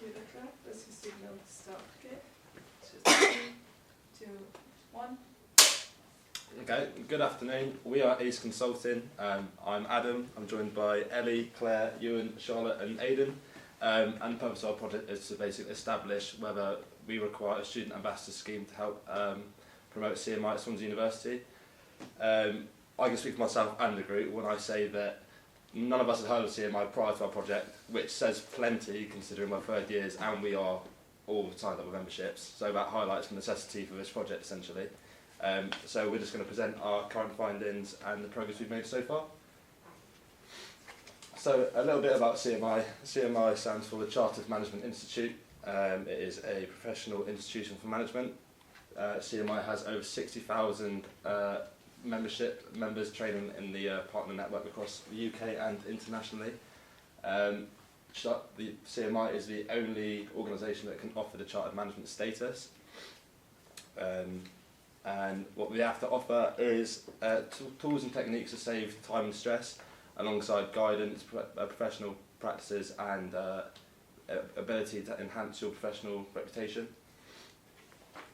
you, Leclerc. Let's just do the start. Okay. Just 3, 2, 1. Okay, good afternoon. We are Ace Consulting. I'm Adam. I'm joined by Ellie, Claire, Ewan, Charlotte and Aidan. And the purpose of our project is to basically establish whether we require a student ambassador scheme to help promote CMI at Swansea University. I can speak for myself and the group when I say that none of us had heard of CMI prior to our project, which says plenty considering we're third years and we are all signed up with memberships. So that highlights the necessity for this project essentially. So we're just going to present our current findings and the progress we've made so far. So a little bit about CMI. CMI stands for the Chartered Management Institute. It is a professional institution for management. CMI has over 60,000 members training in the partner network across the UK and internationally. The CMI is the only organisation that can offer the Chartered Management status. And what we have to offer is tools and techniques to save time and stress, alongside guidance, professional practices and ability to enhance your professional reputation.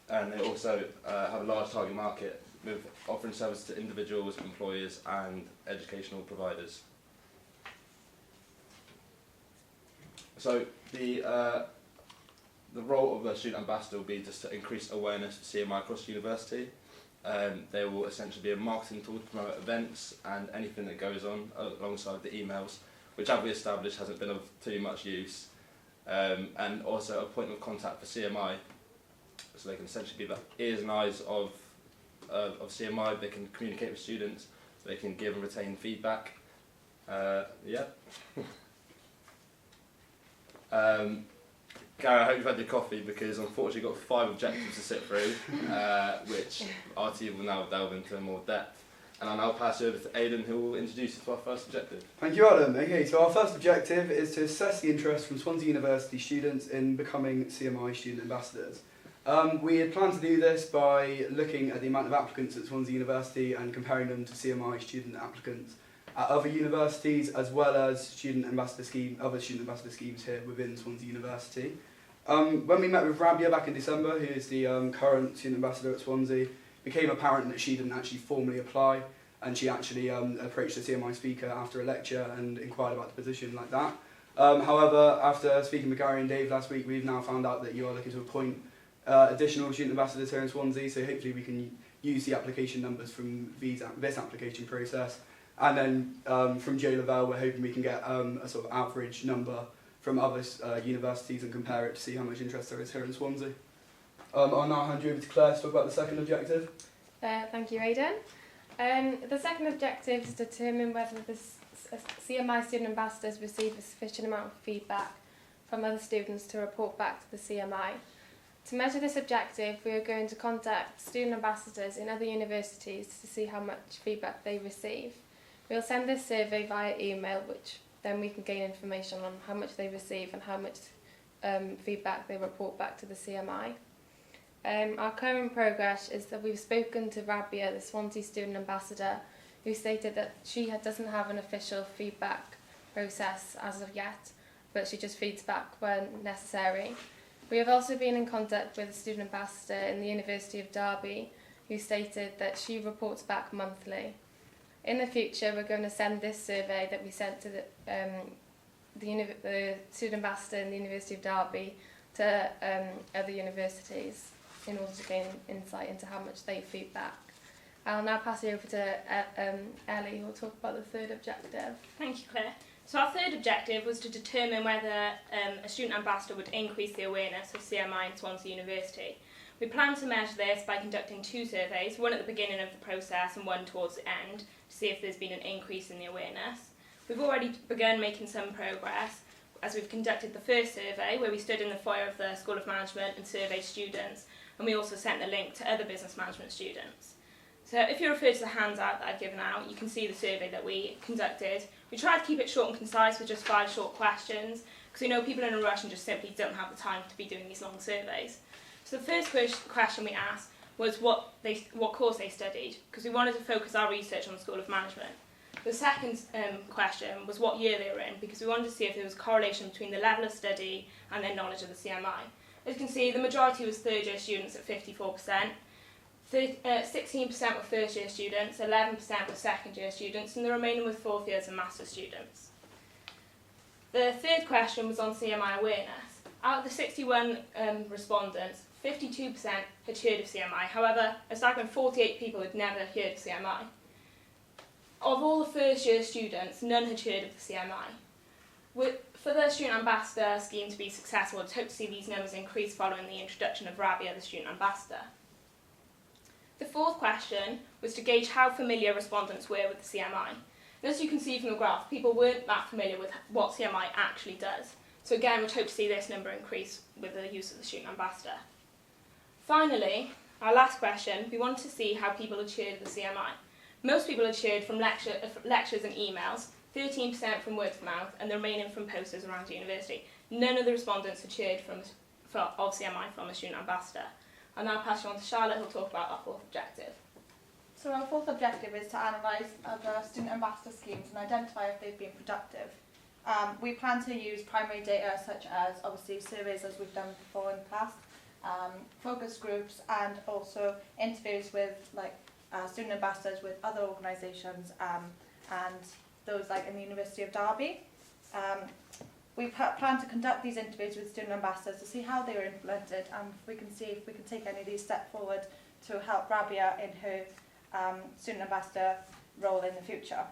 And they also have a large target market with offering services to individuals, employers and educational providers. So the role of a student ambassador will be just to increase awareness of CMI across the university. They will essentially be a marketing tool to promote events and anything that goes on alongside the emails, which, as we established, hasn't been of too much use. And also a point of contact for CMI, so they can essentially be the ears and eyes of CMI. They can communicate with students, they can give and retain feedback. Gary, I hope you've had your coffee because unfortunately you've got 5 objectives to sit through, which our team will now delve into in more depth. And I'll now pass you over to Aidan, who will introduce you to our first objective. Thank you, Adam. Okay, so our first objective is to assess the interest from Swansea University students in becoming CMI student ambassadors. We had planned to do this by looking at the amount of applicants at Swansea University and comparing them to CMI student applicants at other universities, as well as other student ambassador schemes here within Swansea University. When we met with Rabia back in December, who is the current student ambassador at Swansea, it became apparent that she didn't actually formally apply, and she actually approached the CMI speaker after a lecture and inquired about the position like that. However, after speaking with Gary and Dave last week, we've now found out that you are looking to appoint additional student ambassadors here in Swansea, so hopefully we can use the application numbers from this application process. And then from J Lavelle, we're hoping we can get a sort of average number from other universities and compare it to see how much interest there is here in Swansea. I'll now hand you over to Claire to talk about the second objective. Thank you, Aidan. The second objective is to determine whether the CMI student ambassadors receive a sufficient amount of feedback from other students to report back to the CMI. To measure this objective, we are going to contact student ambassadors in other universities to see how much feedback they receive. We'll send this survey via email, which then we can gain information on how much they receive and how much feedback they report back to the CMI. Our current progress is that we've spoken to Rabia, the Swansea student ambassador, who stated that she doesn't have an official feedback process as of yet, but she just feeds back when necessary. We have also been in contact with a student ambassador in the University of Derby, who stated that she reports back monthly. In the future, we're going to send this survey that we sent to the student ambassador in the University of Derby to other universities in order to gain insight into how much they feedback. I'll now pass you over to Ellie, who will talk about the third objective. Thank you, Claire. So our third objective was to determine whether a student ambassador would increase the awareness of CMI in Swansea University. We plan to measure this by conducting 2 surveys, one at the beginning of the process and one towards the end, to see if there's been an increase in the awareness. We've already begun making some progress, as we've conducted the first survey, where we stood in the foyer of the School of Management and surveyed students, and we also sent the link to other business management students. So if you refer to the handout that I've given out, you can see the survey that we conducted. We tried to keep it short and concise with just 5 short questions, because we know people are in a rush and just simply don't have the time to be doing these long surveys. So the first question we asked was what course they studied, because we wanted to focus our research on the School of Management. The second question was what year they were in, because we wanted to see if there was a correlation between the level of study and their knowledge of the CMI. As you can see, the majority was third year students at 54%, 16% were first year students, 11% were second year students, and the remaining were fourth years and master's students. The third question was on CMI awareness. Out of the 61 respondents, 52% had heard of CMI. However, a staggering 48 people had never heard of CMI. Of all the first year students, none had heard of the CMI. For the Student Ambassador scheme to be successful, I'd hope to see these numbers increase following the introduction of Rabia, the Student Ambassador. The fourth question was to gauge how familiar respondents were with the CMI. And as you can see from the graph, people weren't that familiar with what CMI actually does. So again, we'd hope to see this number increase with the use of the Student Ambassador. Finally, our last question, we wanted to see how people had shared the CMI. Most people had shared from lectures and emails, 13% from word of mouth, and the remaining from posters around the university. None of the respondents had shared of CMI from a Student Ambassador. I'll now pass you on to Charlotte, who'll talk about our fourth objective. So our fourth objective is to analyse other student ambassador schemes and identify if they've been productive. We plan to use primary data such as obviously surveys as we've done before in the past, focus groups, and also interviews with student ambassadors with other organisations and those like in the University of Derby. We plan to conduct these interviews with student ambassadors to see how they were implemented and we can see if we can take any of these steps forward to help Rabia in her student ambassador role in the future.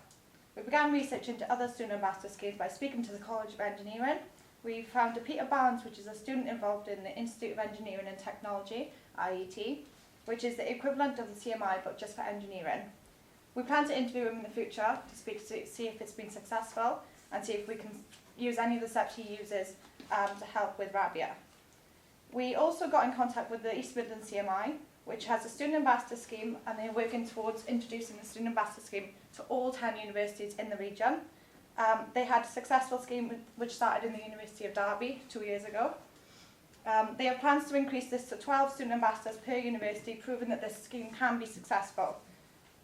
We began research into other student ambassador schemes by speaking to the College of Engineering. We found Peter Barnes, which is a student involved in the Institute of Engineering and Technology, IET, which is the equivalent of the CMI but just for engineering. We plan to interview him in the future to see if it's been successful and see if we can use any of the steps he uses to help with Rabia. We also got in contact with the East Midlands CMI, which has a student ambassador scheme, and they're working towards introducing the student ambassador scheme to all 10 universities in the region. They had a successful scheme which started in the University of Derby 2 years ago. They have plans to increase this to 12 student ambassadors per university, proving that this scheme can be successful.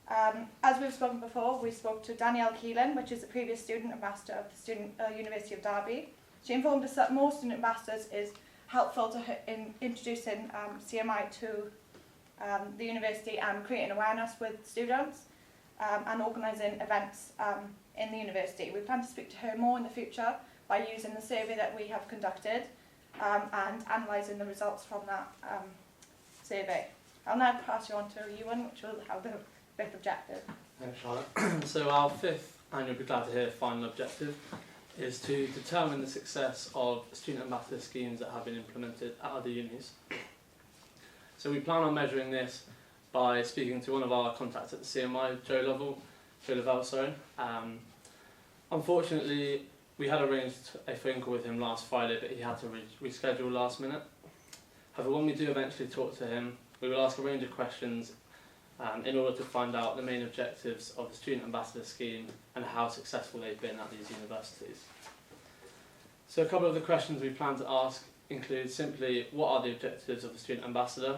As we've spoken before, we spoke to Danielle Keelan, which is the previous student ambassador of the University of Derby. She informed us that more student ambassadors is helpful to her in introducing CMI to the university and creating awareness with students and organising events in the university. We plan to speak to her more in the future by using the survey that we have conducted and analysing the results from that survey. I'll now pass you on to Ewan, which will have the fifth objective. Thanks, Charlotte. So our fifth, and you'll be glad to hear, final objective is to determine the success of student ambassador schemes that have been implemented at other unis. So we plan on measuring this by speaking to one of our contacts at the CMI, Joe Lavelle. Unfortunately, we had arranged a phone call with him last Friday, but he had to reschedule last minute. However, when we do eventually talk to him, we will ask a range of questions in order to find out the main objectives of the Student Ambassador scheme and how successful they've been at these universities. So a couple of the questions we plan to ask include simply what are the objectives of the Student Ambassador.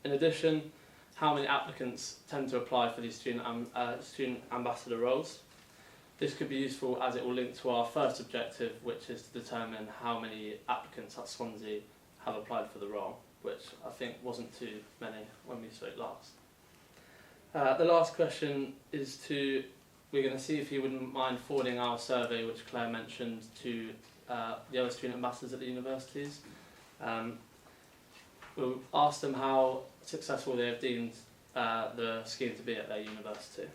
In addition, how many applicants tend to apply for these Student Ambassador roles. This could be useful as it will link to our first objective, which is to determine how many applicants at Swansea have applied for the role, which I think wasn't too many when we spoke last. The last question is we're going to see if you wouldn't mind forwarding our survey, which Claire mentioned, to the other student ambassadors at the universities. We'll ask them how successful they have deemed the scheme to be at their university.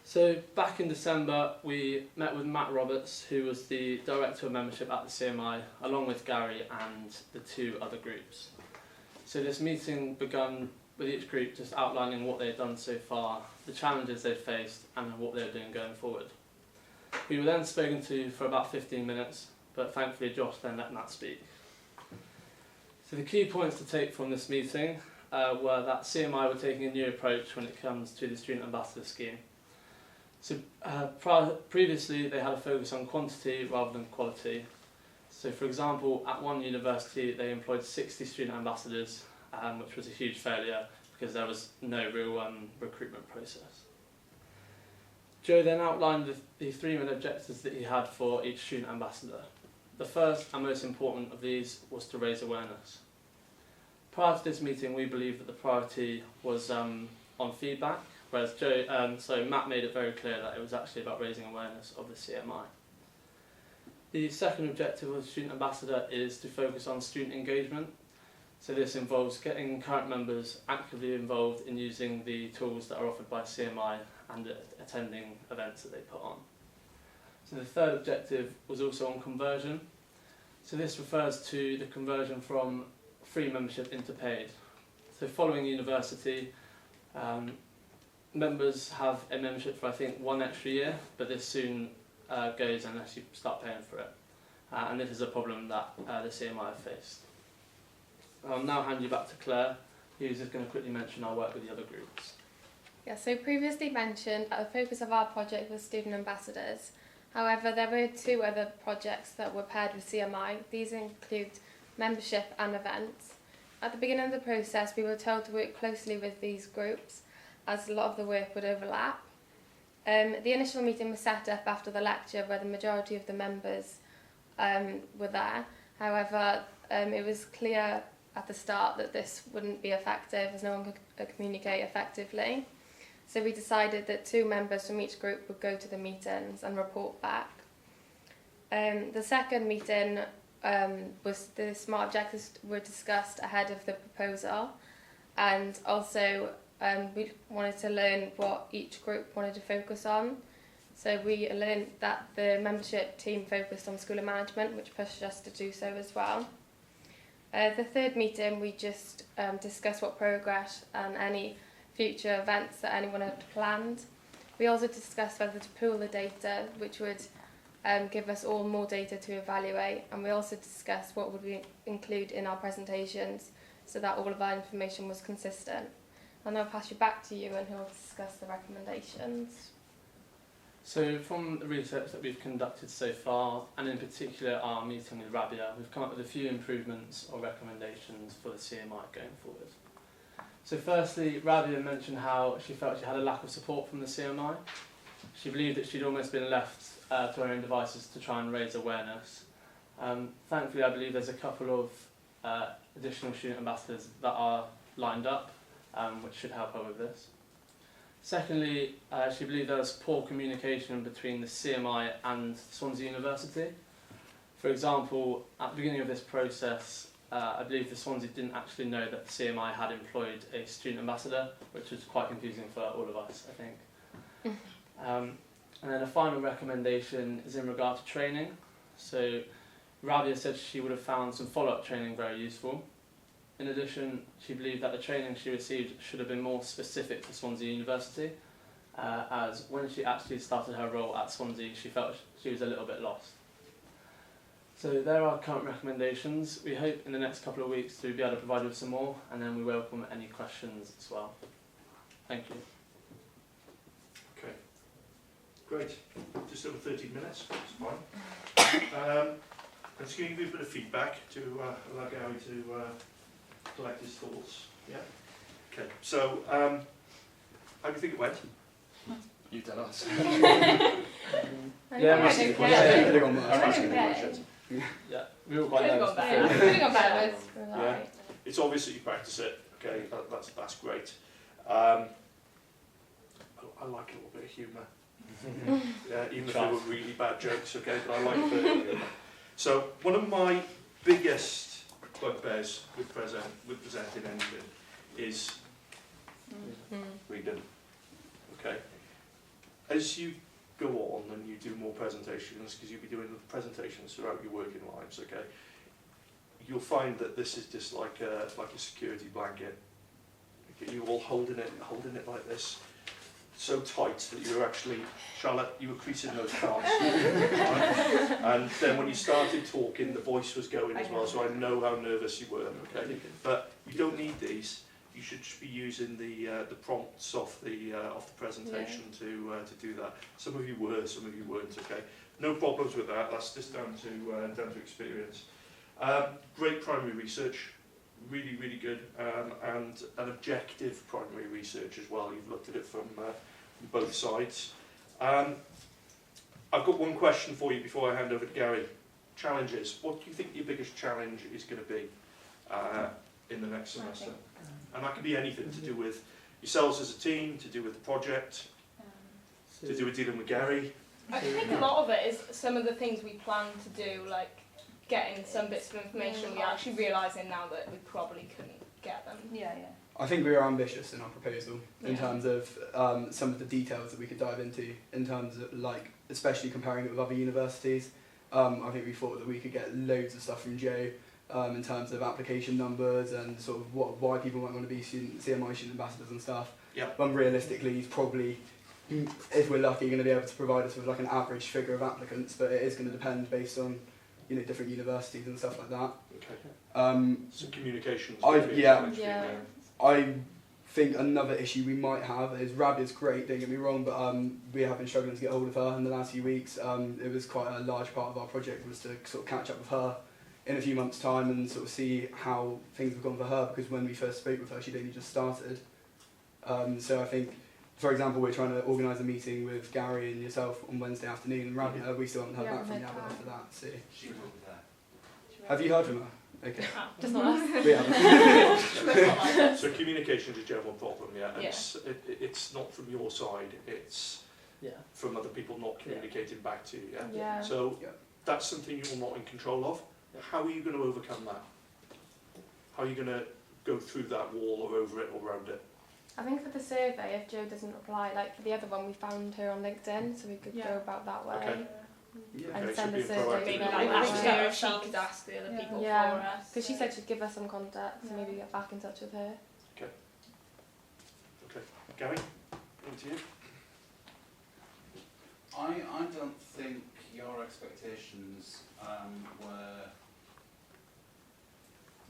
So back in December, we met with Matt Roberts, who was the Director of Membership at the CMI, along with Gary and the two other groups. So this meeting began with each group just outlining what they'd done so far, the challenges they'd faced, and what they were doing going forward. We were then spoken to for about 15 minutes, but thankfully Josh then let Matt speak. So the key points to take from this meeting were that CMI were taking a new approach when it comes to the Student Ambassador scheme. So previously they had a focus on quantity rather than quality. So for example, at one university they employed 60 student ambassadors, which was a huge failure because there was no real recruitment process. Joe then outlined the 3 main objectives that he had for each student ambassador. The first and most important of these was to raise awareness. Prior to this meeting, we believed that the priority was on feedback, whereas Matt made it very clear that it was actually about raising awareness of the CMI. The second objective of the student ambassador is to focus on student engagement. So this involves getting current members actively involved in using the tools that are offered by CMI and attending events that they put on. So the third objective was also on conversion. So this refers to the conversion from free membership into paid. So following university, members have a membership for I think 1 extra year, but this soon goes unless you start paying for it. And this is a problem that the CMI have faced. I'll now hand you back to Claire, who's just going to quickly mention our work with the other groups. Yeah, so previously mentioned, the focus of our project was student ambassadors. However, there were 2 other projects that were paired with CMI. These include membership and events. At the beginning of the process, we were told to work closely with these groups, as a lot of the work would overlap. The initial meeting was set up after the lecture where the majority of the members were there. However, it was clear at the start that this wouldn't be effective as no one could communicate effectively. So we decided that 2 members from each group would go to the meetings and report back. The second meeting was the SMART objectives were discussed ahead of the proposal, and also we wanted to learn what each group wanted to focus on. So we learned that the membership team focused on school and management, which pushed us to do so as well. The third meeting, we just discussed what progress and any future events that anyone had planned. We also discussed whether to pool the data, which would give us all more data to evaluate, and we also discussed what would we include in our presentations so that all of our information was consistent. And I'll pass you back to you and who will discuss the recommendations. So from the research that we've conducted so far, and in particular our meeting with Rabia, we've come up with a few improvements or recommendations for the CMI going forward. So firstly, Rabia mentioned how she felt she had a lack of support from the CMI. She believed that she'd almost been left to her own devices to try and raise awareness. Thankfully, I believe there's a couple of additional student ambassadors that are lined up, which should help her with this. Secondly, she believed there was poor communication between the CMI and Swansea University. For example, at the beginning of this process, I believe the Swansea didn't actually know that the CMI had employed a student ambassador, which was quite confusing for all of us, I think. And then a final recommendation is in regard to training. So Rabia said she would have found some follow-up training very useful. In addition, she believed that the training she received should have been more specific to Swansea University, as when she actually started her role at Swansea, she felt she was a little bit lost. So there are current recommendations. We hope in the next couple of weeks to be able to provide you with some more, and then we welcome any questions as well. Thank you. Okay, great. Just over 13 minutes, that's fine. I'm just going to give you a bit of feedback to allow Gary to collect his thoughts. Yeah. Okay. So, how do you think it went? You tell us. Yeah, Okay. Yeah, we were quite nervous. Yeah. It's obvious that you practice it. Okay, that's great. I like a little bit of humour. Yeah, even if they were really bad jokes. Okay, but I like a bit of humour. So, one of my biggest bugbears with presenting anything is reading. Okay. As you go on and you do more presentations, because you'll be doing presentations throughout your working lives, okay, you'll find that this is just like a security blanket. Okay, you're all holding it like this, so tight that you're actually, Charlotte, you were creasing those cards. Right? And then when you started talking, the voice was going as well, so I know how nervous you were. Okay, but you don't need these. You should be using the prompts off the presentation to do that. Some of you were, some of you weren't. Okay, no problems with that. That's just down to experience. Great primary research. really, really good, and an objective primary research as well. You've looked at it from both sides. I've got one question for you before I hand over to Gary. Challenges. What do you think your biggest challenge is going to be in the next semester? And that could be anything to do with yourselves as a team, to do with the project, to do with dealing with Gary. I think a lot of it is some of the things we plan to do, like getting some bits of information we're actually realising now that we probably couldn't get them. Yeah. I think we are ambitious in our proposal in Yeah. terms of some of the details that we could dive into, in terms of like, especially comparing it with other universities. I think we thought that we could get loads of stuff from Joe in terms of application numbers and sort of why people might want to be CMI student ambassadors and stuff. Yeah. But realistically, he's probably, if we're lucky, going to be able to provide us with like an average figure of applicants, but it is going to depend based on, you know, different universities and stuff like that. Okay. So communications. I- would be a yeah. challenge for you Yeah. there. I think another issue we might have is Rabia's great, don't get me wrong, but we have been struggling to get hold of her in the last few weeks. It was quite a large part of our project was to sort of catch up with her in a few months' time and sort of see how things have gone for her, because when we first spoke with her, she'd only just started. So I think, for example, we're trying to organise a meeting with Gary and yourself on Wednesday afternoon, and Rabia, we still haven't heard Yeah, back from haven't Rabia heard after that. So, She will be there. have you heard from her? Okay. Just not us. We haven't. So communication is a general problem, yeah. And Yeah. it's not from your side, it's Yeah. from other people not communicating back to you, yeah? Yeah. So Yeah. that's something you're not in control of. Yeah. How are you going to overcome that? How are you going to go through that wall or over it or around it? I think for the survey, if Joe doesn't reply, like for the other one, we found her on LinkedIn, so we could Yeah. go about that way. Okay. Yeah. And Okay, so send a being survey proactive. to Maybe them. like Yeah. ask Yeah. her if she could ask the other people Yeah. for us. Because she said she'd give us some contact, so Yeah. maybe get back in touch with her. Gary, over to you. I don't think your expectations were...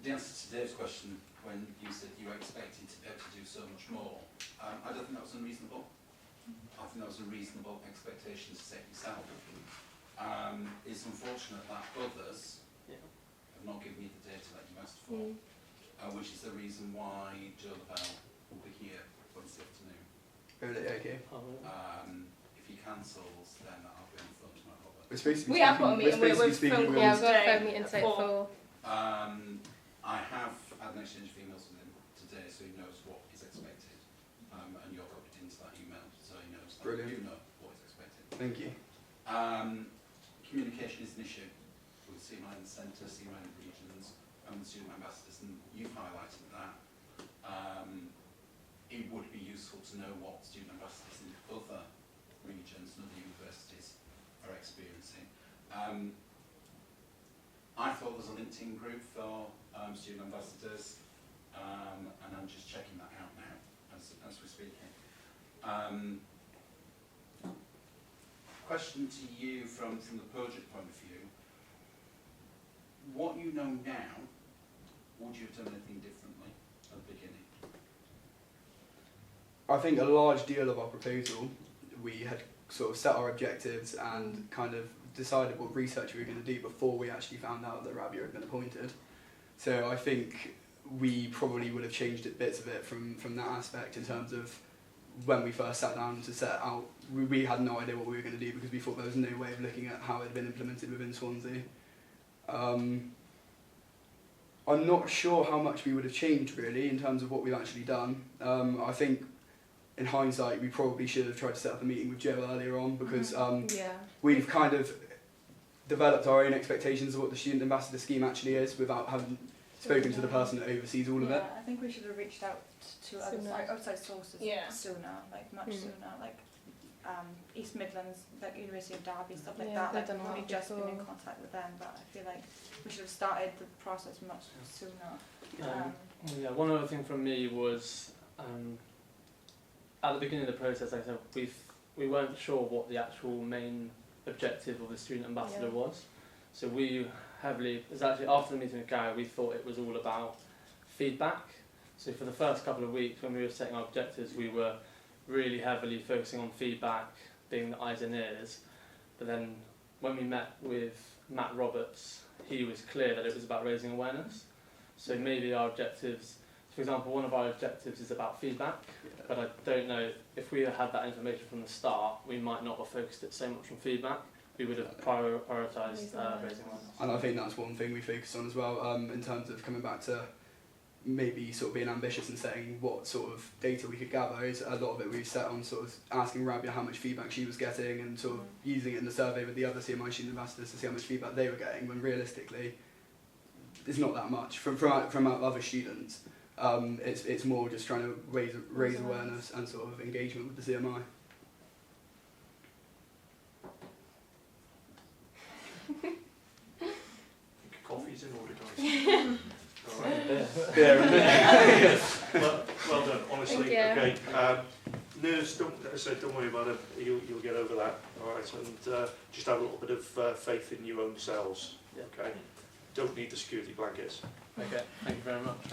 The answer to Dave's question, when you said you were expecting to be able to do so much more, I don't think that was unreasonable. I think that was a reasonable expectation to set yourself. It's unfortunate that others have not given you the data that you asked for, which is the reason why Joe Lavelle will be here Wednesday afternoon. Really? Okay. If he cancels, then I'll be on the phone to my Robert. We're supposed to be We have got a speaking- meeting, we're supposed to be we're speaking phone with Yeah, calls we've got a today phone meeting today at at 4. I have had an exchange of emails with him today, so he knows what is expected, and you're copied into that email, so he knows that Brilliant. you know what is expected. Thank you. Communication is an issue with CMI in the centre, CMI in the regions, and the student ambassadors, and you've highlighted that. It would be useful to know what student ambassadors in other regions and other universities are experiencing. I thought there was a LinkedIn group for student ambassadors, and I'm just checking that out now as we're speaking. Question to you from the project point of view. What you know now, would you have done anything differently at the beginning? I think a large deal of our proposal, we had sort of set our objectives and kind of decided what research we were going to do before we actually found out that Rabia had been appointed. So I think we probably would have changed bits of it from that aspect in terms of when we first sat down to set out, we had no idea what we were going to do because we thought there was no way of looking at how it had been implemented within Swansea. I'm not sure how much we would have changed really in terms of what we've actually done. I think in hindsight we probably should have tried to set up a meeting with Joe earlier on because Yeah. we've kind of developed our own expectations of what the student ambassador scheme actually is without having spoken to the person that oversees all of it. I think we should have reached out to other Sooner. outside sources Yeah. sooner, like much Mm. sooner, like East Midlands, like University of Derby, stuff like Yeah, that. they've Like done we've that only just been in before. contact with them, but I feel like we should have started the process much sooner. Yeah, one other thing from me was at the beginning of the process, like I said, we weren't sure what the actual main objective of the student ambassador Yeah. was. So we it was actually after the meeting with Gary, we thought it was all about feedback. So for the first couple of weeks when we were setting our objectives, we were really heavily focusing on feedback, being the eyes and ears. But then when we met with Matt Roberts, he was clear that it was about raising awareness. So maybe our objectives, for example, one of our objectives is about feedback, but I don't know, if we had that information from the start, we might not have focused it so much on feedback. We would have prioritised raising awareness. And I think that's one thing we focus on as well, in terms of coming back to maybe sort of being ambitious and saying what sort of data we could gather. Is a lot of it we set on sort of asking Rabia how much feedback she was getting and sort of using it in the survey with the other CMI student ambassadors to see how much feedback they were getting, when realistically it's not that much from our other students. It's more just trying to raise awareness and sort of engagement with the CMI. Coffee's in order, guys. All right. Yeah. Well done, honestly. Thank you. Okay. Nerves, don't worry about it. You'll get over that. All right, and just have a little bit of faith in your own selves. Yeah. Okay. Don't need the security blankets. Okay, thank you very much.